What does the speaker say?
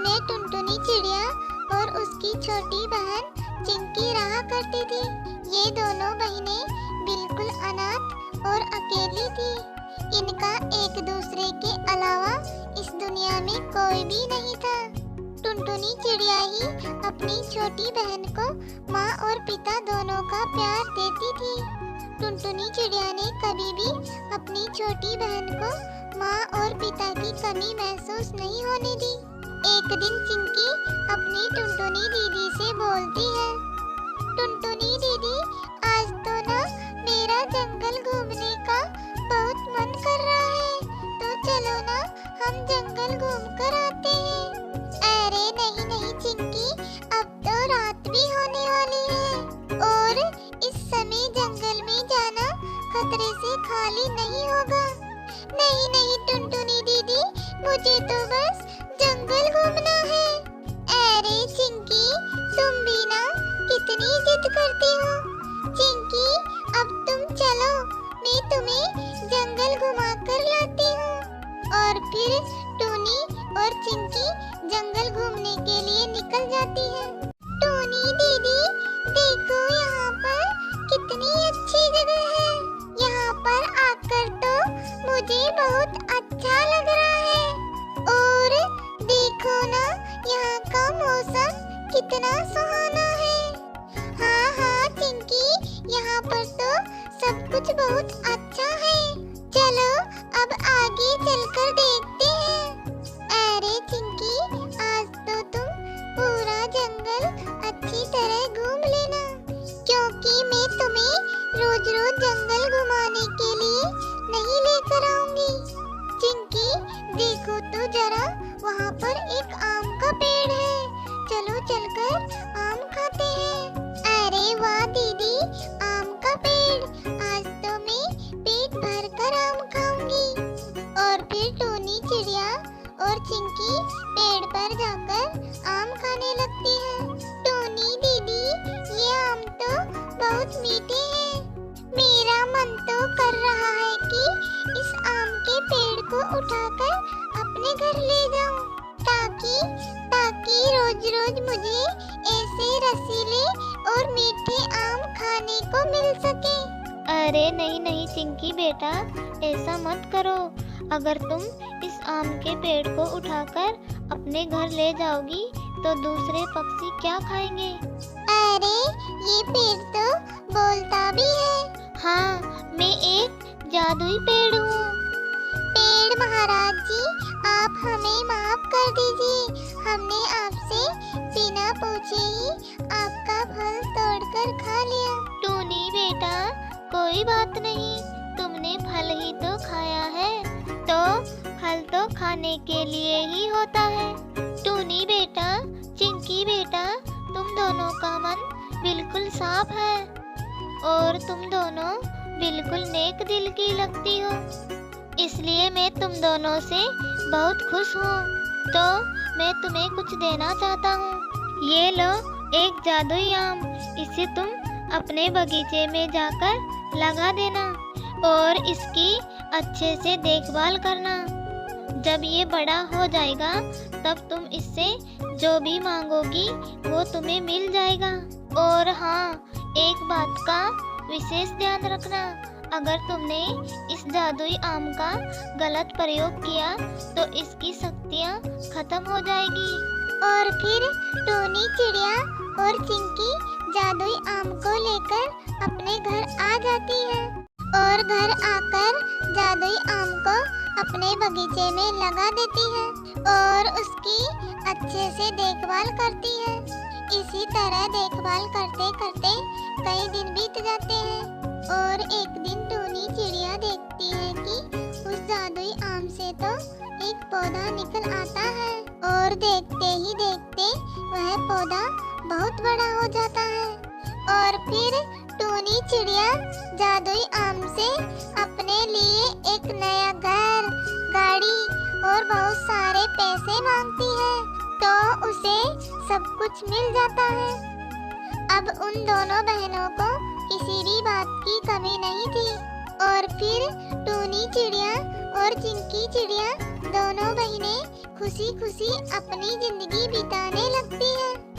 जिसमें टुनटुनी चिड़िया और उसकी छोटी बहन चिंकी रहा करती थी। ये दोनों बहनें बिल्कुल अनाथ और अकेली थी। इनका एक दूसरे के अलावा इस दुनिया में कोई भी नहीं था। टुनटुनी चिड़िया ही अपनी छोटी बहन को माँ और पिता दोनों का प्यार देती थी। टुनटुनी चिड़िया ने कभी भी अपनी छोटी बहन को माँ और पिता की कमी महसूस नहीं होने दी। एक दिन चिंकी अपनी टुनटुनी दीदी से बोलती है, टुनटुनी दीदी, आज तो ना मेरा जंगल घूमने का बहुत मन कर रहा है, तो चलो ना हम जंगल घूम कर आते हैं। अरे नहीं नहीं चिंकी, अब तो रात भी होने वाली है और इस समय जंगल में जाना खतरे से खाली नहीं होगा। नहीं नहीं टुनटुनी दीदी, मुझे तो बस जंगल घूमना है। अरे चिंकी, तुम भी ना कितनी जिद करती हो। चिंकी, अब तुम चलो, मैं तुम्हें जंगल घुमा कर लाती हूँ। और फिर टूनी और चिंकी जंगल घूमने के लिए निकल जाती है। टूनी दीदी, देखो यहाँ पर कितनी अच्छी जगह है। यहाँ पर आकर तो मुझे बहुत अच्छा लग रहा है। और देखो ना, यहाँ का मौसम कितना सुहाना है। हाँ हाँ चिंकी, यहाँ पर तो सब कुछ बहुत अच्छा है। चलो अब आगे चलकर देखते हैं। अरे चिंकी, आज तो तुम पूरा जंगल अच्छी तरह घूम लेना, क्योंकि मैं तुम्हें रोज रोज जंगल घुमाने के लिए नहीं लेकर आऊंगी। चिंकी, देखो तो जरा, वहाँ पर एक आम का पेड़ है। चलो चलकर आम खाते हैं। अरे वाह दीदी, आम का पेड़, आज तो मैं पेट भर कर आम खाऊंगी। और फिर टूनी चिड़िया और चिंकी पेड़ पर जाकर आम खाने लगती है। टूनी दीदी, ये आम तो बहुत मीठे हैं। मेरा मन तो कर रहा है कि इस आम के पेड़ को उठाकर अपने घर ले जाऊं, ताकि रोज रोज मुझे ऐसे रसीले और मीठे आम खाने को मिल सके। अरे नहीं नहीं चिंकी बेटा, ऐसा मत करो। अगर तुम इस आम के पेड़ को उठाकर अपने घर ले जाओगी तो दूसरे पक्षी क्या खाएंगे? अरे ये पेड़ तो बोलता भी है। हाँ, मैं एक जादुई पेड़ हूँ। पेड़ महाराज जी, आप हमें माफ कर दीजिए। हमने आपसे बिना पूछे ही आपका फल तोड़कर खा लिया। टूनी बेटा, कोई बात नहीं, तुमने फल ही तो खाया है, तो फल तो खाने के लिए ही होता है। टूनी बेटा, चिंकी बेटा, तुम दोनों का मन बिल्कुल साफ है और तुम दोनों बिल्कुल नेक दिल की लगती हो, इसलिए मैं तुम दोनों से बहुत खुश हूँ। तो मैं तुम्हें कुछ देना चाहता हूँ। ये लो एक जादुई आम, इसे तुम अपने बगीचे में जाकर लगा देना और इसकी अच्छे से देखभाल करना। जब ये बड़ा हो जाएगा तब तुम इससे जो भी मांगोगी वो तुम्हें मिल जाएगा। और हाँ, एक बात का विशेष ध्यान रखना, अगर तुमने इस जादुई आम का गलत प्रयोग किया तो इसकी शक्तियाँ खत्म हो जाएगी। और फिर टूनी चिड़िया और चिंकी जादुई आम को लेकर अपने घर आ जाती है और घर आकर जादुई आम को अपने बगीचे में लगा देती है और उसकी अच्छे से देखभाल करती है। इसी तरह देखभाल करते करते कई दिन बीत जाते हैं और एक दिन टूनी चिड़िया देखती है कि उस जादुई आम से तो एक पौधा निकल आता है और देखते ही देखते वह पौधा बहुत बड़ा हो जाता है। और फिर टूनी चिड़िया जादुई आम से अपने लिए एक नया घर, गाड़ी और बहुत सारे पैसे मांगती है, तो उसे सब कुछ मिल जाता है। अब उन दोनों बहनों को किसी भी बात की कमी नहीं थी और फिर टूनी चिड़िया और चिंकी चिड़िया दोनों बहनें खुशी खुशी अपनी जिंदगी बिताने लगती हैं।